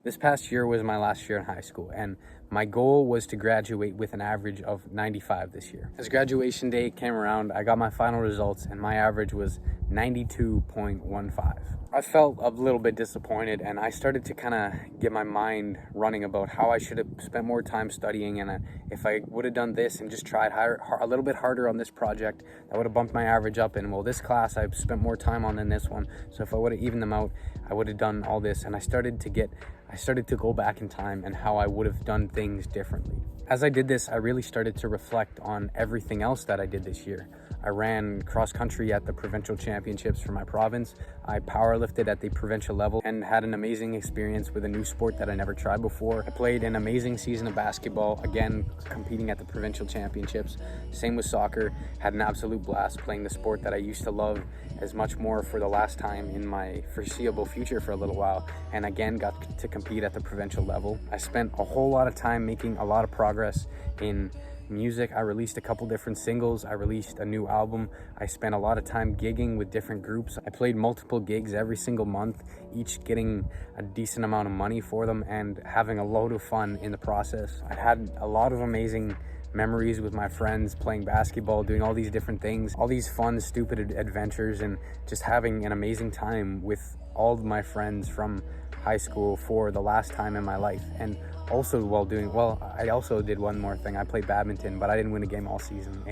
This past year was my last year in high school, and my goal was to graduate with an average of 95 this year. As graduation day came around, I got my final results, and my average was 92.15. I felt a little bit disappointed, and I started to kind of get my mind running about how I should have spent more time studying, and if I would have done this and just tried a little bit harder on this project, that would have bumped my average up. And well, this class I've spent more time on than this one, so if I would have evened them out, I would have done all this. And I started to go back in time and how I would have done things differently. As I did this, I really started to reflect on everything else that I did this year. I ran cross country at the provincial championships for my province. I powerlifted at the provincial level and had an amazing experience with a new sport that I never tried before. I played an amazing season of basketball, again, competing at the provincial championships. Same with soccer, had an absolute blast playing the sport that I used to love as much more for the last time in my foreseeable future for a little while, and again got to compete at the provincial level. I spent a whole lot of time making a lot of progress in music. I released a couple different singles. I released a new album. I spent a lot of time gigging with different groups. I played multiple gigs every single month, each getting a decent amount of money for them and having a load of fun in the process. I had a lot of amazing memories with my friends, playing basketball, doing all these different things, all these fun, stupid adventures, and just having an amazing time with all of my friends from high school for the last time in my life. And also I also did one more thing. I played badminton, but I didn't win a game all season.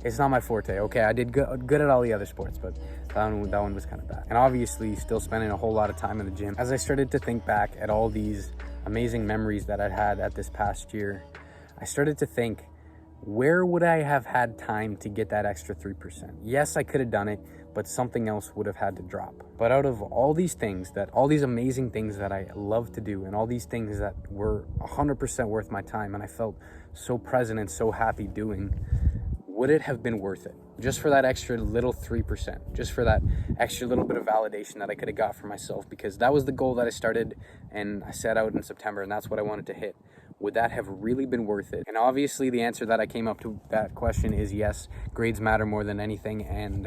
It's not my forte. Okay, I did good at all the other sports, but that one was kind of bad. And obviously still spending a whole lot of time in the gym. As I started to think back at all these amazing memories that I'd had at this past year, I started to think, where would I have had time to get that extra 3%? Yes, I could have done it, but something else would have had to drop. But out of all these things, all these amazing things that I love to do, and all these things that were 100% worth my time, and I felt so present and so happy doing, would it have been worth it? Just for that extra little 3%, just for that extra little bit of validation that I could have got for myself, because that was the goal that I started and I set out in September, and that's what I wanted to hit. Would that have really been worth it? And obviously the answer that I came up to that question is yes, grades matter more than anything. And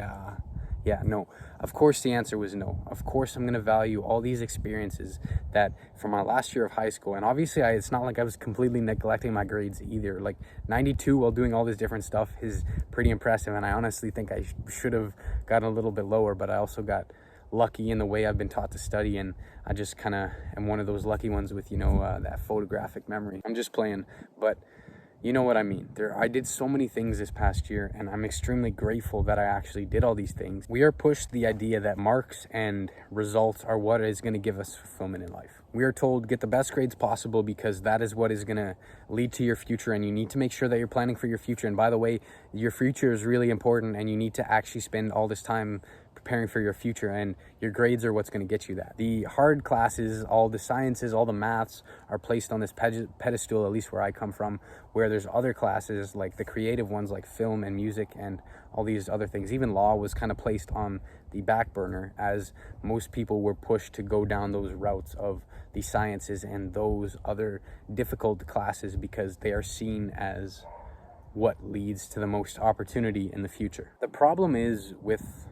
no, of course the answer was no. Of course I'm gonna value all these experiences that from my last year of high school. And obviously it's not like I was completely neglecting my grades either. Like 92 while doing all this different stuff is pretty impressive. And I honestly think I should have gotten a little bit lower, but I also got lucky in the way I've been taught to study, and I just kind of am one of those lucky ones with that photographic memory. I'm just playing, but you know what I mean. I did so many things this past year, and I'm extremely grateful that I actually did all these things. We are pushed the idea that marks and results are what is going to give us fulfillment in life. We are told get the best grades possible because that is what is going to lead to your future, and you need to make sure that you're planning for your future. And by the way, your future is really important, and you need to actually spend all this time preparing for your future, and your grades are what's going to get you that. The hard classes, all the sciences, all the maths are placed on this pedestal, at least where I come from, where there's other classes like the creative ones like film and music and all these other things. Even law was kind of placed on the back burner as most people were pushed to go down those routes of the sciences and those other difficult classes because they are seen as what leads to the most opportunity in the future. The problem is with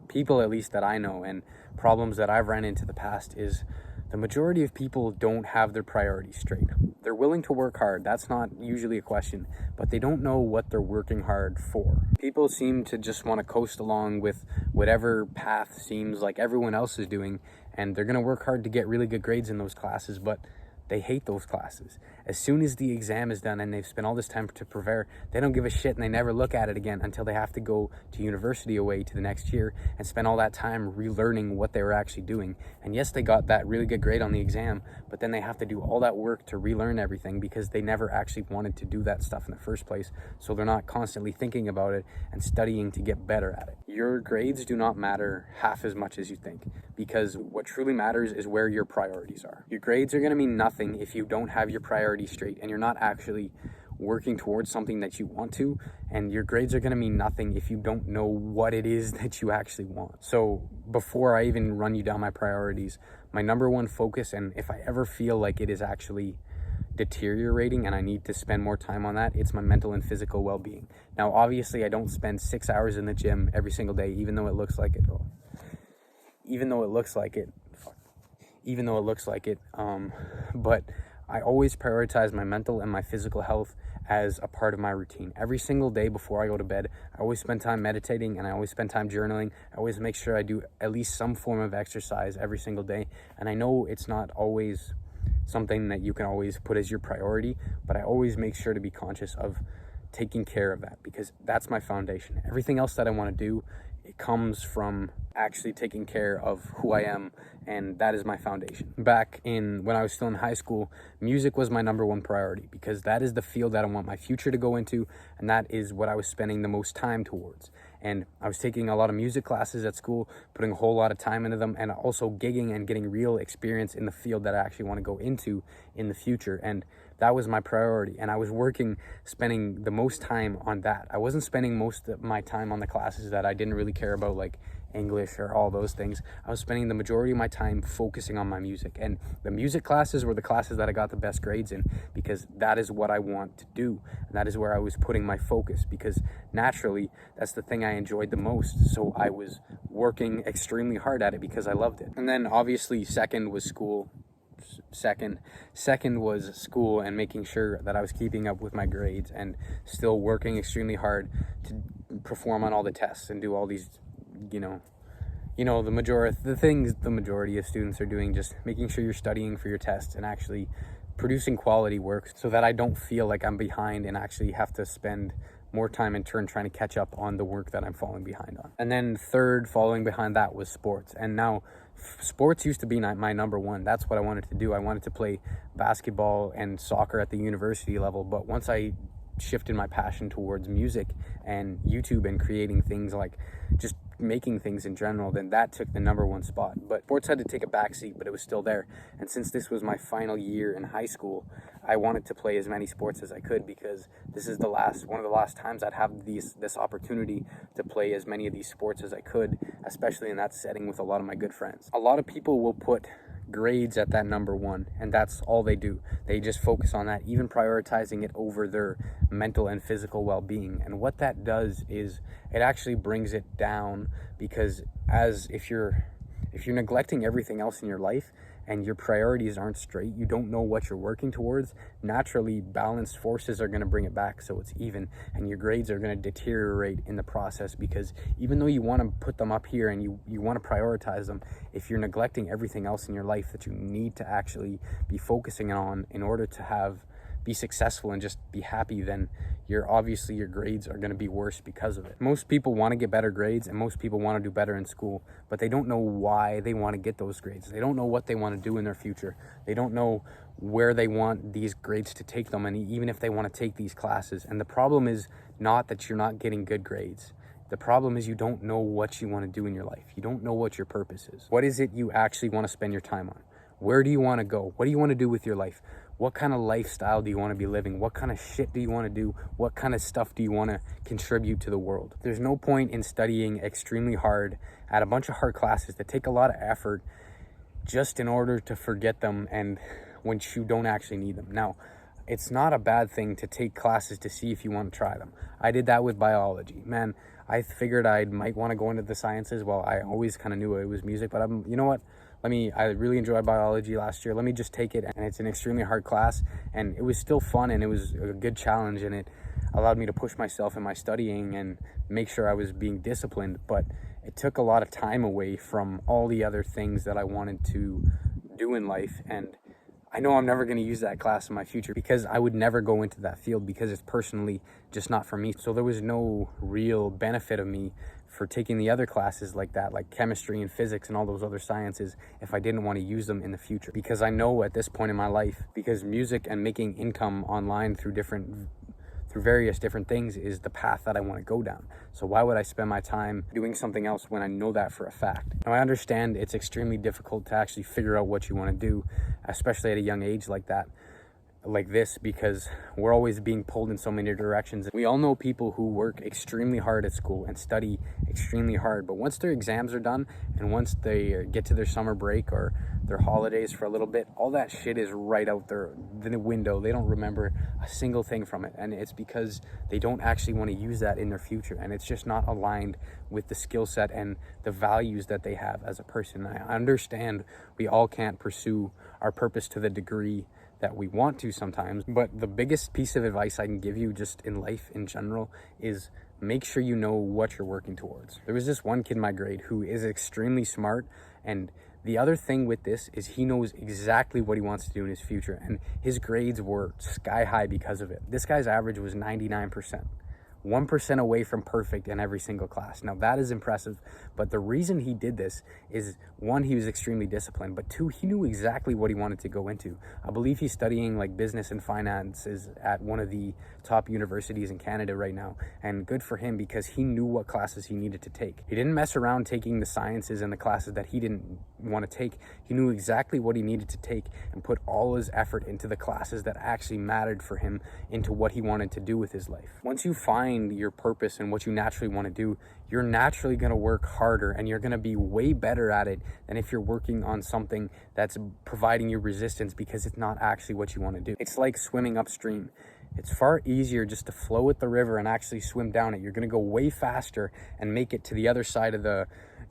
people, at least that I know, and problems that I've ran into the past, is the majority of people don't have their priorities straight. They're willing to work hard, that's not usually a question, but they don't know what they're working hard for. People seem to just want to coast along with whatever path seems like everyone else is doing, and they're going to work hard to get really good grades in those classes, but they hate those classes. As soon as the exam is done and they've spent all this time to prepare, they don't give a shit and they never look at it again until they have to go to university away to the next year and spend all that time relearning what they were actually doing. And yes, they got that really good grade on the exam, but then they have to do all that work to relearn everything because they never actually wanted to do that stuff in the first place. So they're not constantly thinking about it and studying to get better at it. Your grades do not matter half as much as you think, because what truly matters is where your priorities are. Your grades are going to mean nothing if you don't have your priorities straight and you're not actually working towards something that you want to, and your grades are going to mean nothing if you don't know what it is that you actually want. So before I even run you down my priorities, my number one focus, and if I ever feel like it is actually deteriorating and I need to spend more time on that, it's my mental and physical well-being. Now obviously I don't spend 6 hours in the gym every single day, even though it looks like it. even though it looks like it. But I always prioritize my mental and my physical health as a part of my routine. Every single day before I go to bed, I always spend time meditating, and I always spend time journaling. I always make sure I do at least some form of exercise every single day. And I know it's not always something that you can always put as your priority, but I always make sure to be conscious of taking care of that, because that's my foundation. Everything else that I want to do, it comes from actually taking care of who I am, and that is my foundation. Back in when I was still in high school, music was my number one priority, because that is the field that I want my future to go into, and that is what I was spending the most time towards. And I was taking a lot of music classes at school, putting a whole lot of time into them, and also gigging and getting real experience in the field that I actually want to go into in the future. And that was my priority. And I was spending the most time on that. I wasn't spending most of my time on the classes that I didn't really care about, like English or all those things. I was spending the majority of my time focusing on my music. And the music classes were the classes that I got the best grades in, because that is what I want to do. And that is where I was putting my focus, because naturally that's the thing I enjoyed the most. So I was working extremely hard at it because I loved it. And then obviously second was school. Second was school, and making sure that I was keeping up with my grades and still working extremely hard to perform on all the tests and do all these, the majority of students are doing, just making sure you're studying for your tests and actually producing quality work, so that I don't feel like I'm behind and actually have to spend more time in turn trying to catch up on the work that I'm falling behind on. And then third, following behind that, was sports. And now sports used to be my number one. That's what I wanted to do. I wanted to play basketball and soccer at the university level. But once I shifted my passion towards music and YouTube and creating things, like just making things in general, then that took the number one spot. But sports had to take a backseat, but it was still there. And since this was my final year in high school, I wanted to play as many sports as I could, because this is one of the last times I'd have this opportunity to play as many of these sports as I could, especially in that setting with a lot of my good friends. A lot of people will put grades at that number one, and that's all they do. They just focus on that, even prioritizing it over their mental and physical well-being. And what that does is it actually brings it down, because if you're neglecting everything else in your life and your priorities aren't straight, you don't know what you're working towards, naturally balanced forces are going to bring it back so it's even, and your grades are going to deteriorate in the process, because even though you want to put them up here and you want to prioritize them, if you're neglecting everything else in your life that you need to actually be focusing on in order to be successful and just be happy, then your grades are going to be worse because of it. Most people want to get better grades, and most people want to do better in school, but they don't know why they want to get those grades. They don't know what they want to do in their future. They don't know where they want these grades to take them, and even if they want to take these classes. And the problem is not that you're not getting good grades. The problem is you don't know what you want to do in your life. You don't know what your purpose is. What is it you actually want to spend your time on? Where do you want to go? What do you want to do with your life? What kind of lifestyle do you want to be living? What kind of shit do you want to do? What kind of stuff do you want to contribute to the world? There's no point in studying extremely hard at a bunch of hard classes that take a lot of effort just in order to forget them, and when you don't actually need them. Now, it's not a bad thing to take classes to see if you want to try them. I did that with biology. Man, I figured I might want to go into the sciences. Well, I always kind of knew it was music, but you know what? I really enjoyed biology last year. Let me just take it. And it's an extremely hard class, and it was still fun, and it was a good challenge, and it allowed me to push myself in my studying and make sure I was being disciplined. But it took a lot of time away from all the other things that I wanted to do in life. And I know I'm never going to use that class in my future, because I would never go into that field, because it's personally just not for me. So there was no real benefit of me for taking the other classes like that, like chemistry and physics and all those other sciences, if I didn't want to use them in the future. Because I know at this point in my life, because music and making income online through various different things is the path that I want to go down. So why would I spend my time doing something else when I know that for a fact? Now, I understand it's extremely difficult to actually figure out what you want to do, especially at a young age like that. like this because we're always being pulled in so many directions. We all know people who work extremely hard at school and study extremely hard, but once their exams are done and once they get to their summer break or their holidays for a little bit, all that shit is right out the window. They don't remember a single thing from it, and it's because they don't actually want to use that in their future, and it's just not aligned with the skill set and the values that they have as a person. I understand we all can't pursue our purpose to the degree that we want to sometimes, but the biggest piece of advice I can give you just in life in general is make sure you know what you're working towards. There was this one kid in my grade who is extremely smart, and the other thing with this is he knows exactly what he wants to do in his future, and his grades were sky high because of it. This guy's average was 99%. 1% away from perfect in every single class. Now that is impressive, but the reason he did this is, one, he was extremely disciplined, but two, he knew exactly what he wanted to go into. I believe he's studying like business and finances at one of the top universities in Canada right now, and good for him because he knew what classes he needed to take. He didn't mess around taking the sciences and the classes that he didn't want to take. He knew exactly what he needed to take and put all his effort into the classes that actually mattered for him, into what he wanted to do with his life. Once you find your purpose and what you naturally want to do, you're naturally going to work harder and you're going to be way better at it than if you're working on something that's providing you resistance because it's not actually what you want to do. It's like swimming upstream. It's far easier just to flow with the river and actually swim down it. You're going to go way faster and make it to the other side of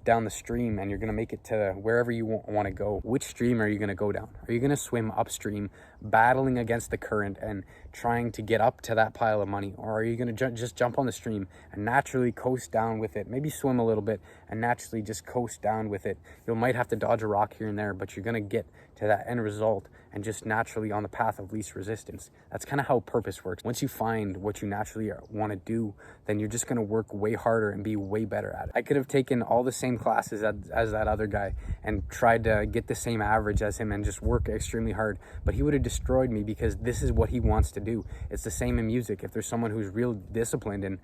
down the stream, and you're going to make it to wherever you want to go. Which stream are you going to go down? Are you going to swim upstream, battling against the current and trying to get up to that pile of money? Or are you going to just jump on the stream and naturally coast down with it? Maybe swim a little bit and naturally just coast down with it. You might have to dodge a rock here and there, but you're going to get to that end result and just naturally on the path of least resistance. That's kind of how purpose works. Once you find what you naturally want to do, then you're just going to work way harder and be way better at it. I could have taken all the same classes as that other guy and tried to get the same average as him and just work extremely hard, but he would have destroyed me because this is what he wants to do. It's the same in music. If there's someone who's real disciplined and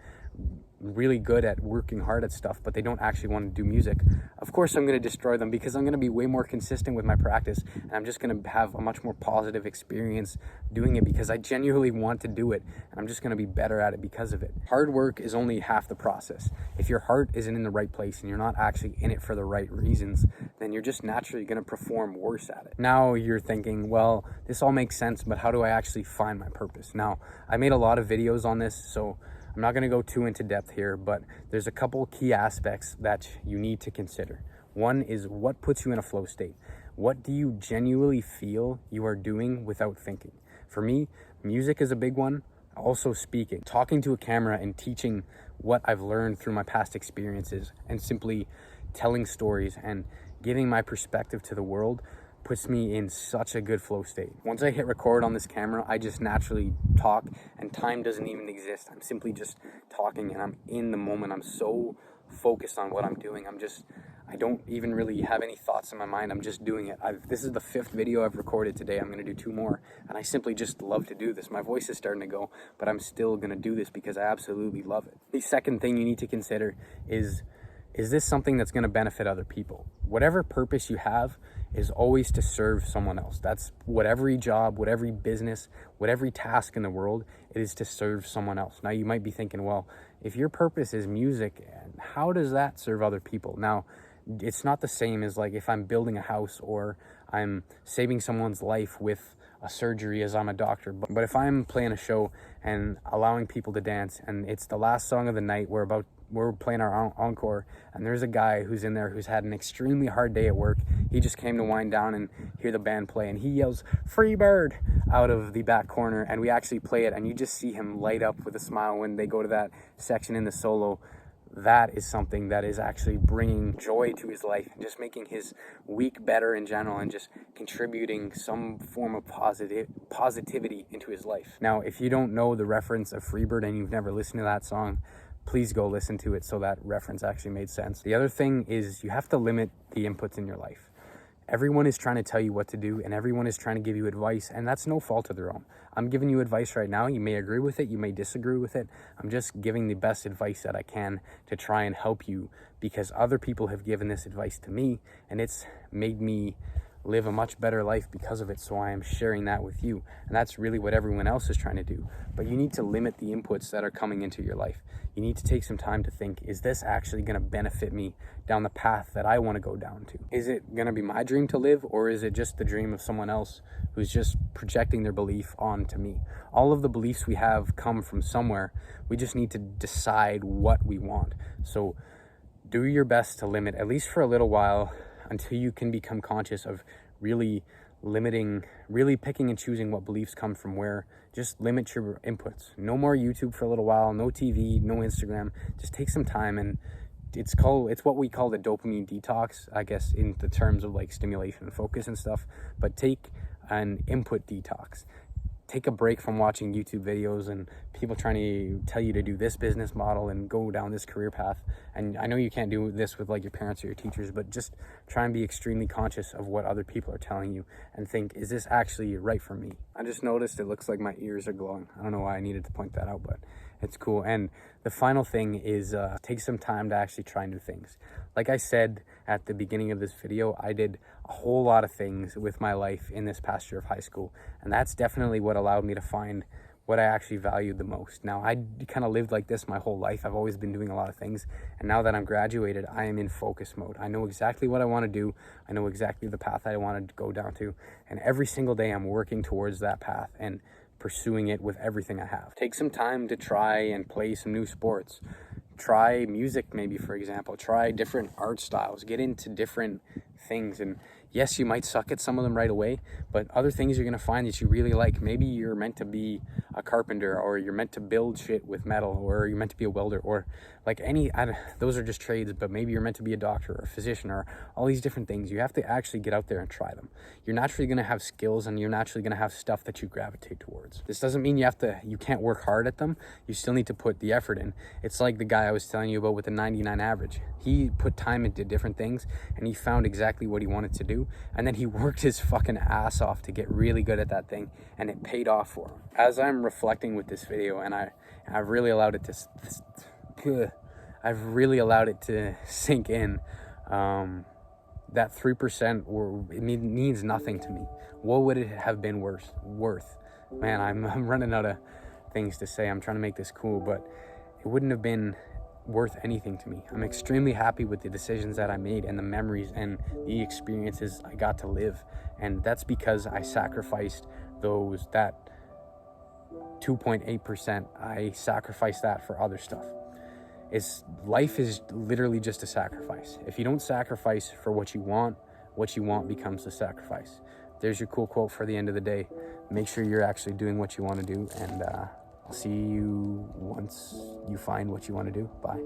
really good at working hard at stuff, but they don't actually want to do music, of course I'm going to destroy them because I'm going to be way more consistent with my practice, and I'm just going to have a much more positive experience doing it because I genuinely want to do it, and I'm just going to be better at it because of it. Hard work is only half the process. If your heart isn't in the right place and you're not actually in it for the right reasons, then you're just naturally going to perform worse at it. Now you're thinking, well, this all makes sense, but how do I actually find my purpose? Now, I made a lot of videos on this, so I'm not going to go too into depth here, but there's a couple key aspects that you need to consider. One is what puts you in a flow state. What do you genuinely feel you are doing without thinking? For me, music is a big one. Also speaking, talking to a camera and teaching what I've learned through my past experiences and simply telling stories and giving my perspective to the world puts me in such a good flow state. Once I hit record on this camera, I just naturally talk and time doesn't even exist. I'm simply just talking and I'm in the moment. I'm so focused on what I'm doing. I don't even really have any thoughts in my mind. I'm just doing it. This is the 5th video I've recorded today. I'm going to do 2 more, and I simply just love to do this. My voice is starting to go, but I'm still going to do this because I absolutely love it. The second thing you need to consider is this something that's going to benefit other people? Whatever purpose you have is always to serve someone else. That's what every job, what every business, what every task in the world, it is to serve someone else. Now you might be thinking, well, if your purpose is music, how does that serve other people? Now, it's not the same as like if I'm building a house or I'm saving someone's life with a surgery as I'm a doctor. But if I'm playing a show and allowing people to dance and it's the last song of the night, we're playing our encore, and there's a guy who's in there who's had an extremely hard day at work. He just came to wind down and hear the band play, and he yells "Free Bird" out of the back corner, and we actually play it, and you just see him light up with a smile when they go to that section in the solo. That is something that is actually bringing joy to his life and just making his week better in general and just contributing some form of positivity into his life. Now, if you don't know the reference of Freebird and you've never listened to that song, please go listen to it so that reference actually made sense. The other thing is you have to limit the inputs in your life. Everyone is trying to tell you what to do and everyone is trying to give you advice, and that's no fault of their own. I'm giving you advice right now. You may agree with it, you may disagree with it. I'm just giving the best advice that I can to try and help you because other people have given this advice to me and it's made me live a much better life because of it. So I am sharing that with you. And that's really what everyone else is trying to do. But you need to limit the inputs that are coming into your life. You need to take some time to think, is this actually going to benefit me down the path that I want to go down to? Is it going to be my dream to live, or is it just the dream of someone else who's just projecting their belief onto me? All of the beliefs we have come from somewhere. We just need to decide what we want. So do your best to limit, at least for a little while, until you can become conscious of really limiting, really picking and choosing what beliefs come from where. Just limit your inputs. No more YouTube for a little while, no TV, no Instagram. Just take some time, and it's what we call the dopamine detox, I guess, in the terms of like stimulation and focus and stuff. But take an input detox. Take a break from watching YouTube videos and people trying to tell you to do this business model and go down this career path. And I know you can't do this with like your parents or your teachers, but just try and be extremely conscious of what other people are telling you and think, is this actually right for me? I just noticed it looks like my ears are glowing. I don't know why I needed to point that out, but it's cool. And the final thing is take some time to actually try new things. Like I said at the beginning of this video, I did a whole lot of things with my life in this past year of high school. And that's definitely what allowed me to find what I actually valued the most. Now, I kind of lived like this my whole life. I've always been doing a lot of things. And now that I'm graduated, I am in focus mode. I know exactly what I want to do. I know exactly the path I want to go down to. And every single day I'm working towards that path and pursuing it with everything I have. Take some time to try and play some new sports. Try music, maybe, for example. Try different art styles. Get into different things. And yes, you might suck at some of them right away, but other things you're going to find that you really like. Maybe you're meant to be a carpenter, or you're meant to build shit with metal, or you're meant to be a welder, or like those are just trades, but maybe you're meant to be a doctor or a physician, or all these different things. You have to actually get out there and try them. You're naturally going to have skills, and you're naturally going to have stuff that you gravitate towards. This doesn't mean you can't work hard at them. You still need to put the effort in. It's like the guy I was telling you about with the 99 average. He put time into different things, and he found exactly what he wanted to do, and then he worked his fucking ass off to get really good at that thing, and it paid off for him. As I'm reflecting with this video, and I've really allowed it to sink in, that 3% means nothing to me. What would it have been worth? Man, I'm running out of things to say. I'm trying to make this cool, but it wouldn't have been worth anything to me. I'm extremely happy with the decisions that I made and the memories and the experiences I got to live. And that's because I sacrificed that 2.8%. I sacrificed that for other stuff. Life is literally just a sacrifice. If you don't sacrifice for what you want becomes a sacrifice. There's your cool quote for the end of the day. Make sure you're actually doing what you want to do, and I'll see you once you find what you want to do. Bye.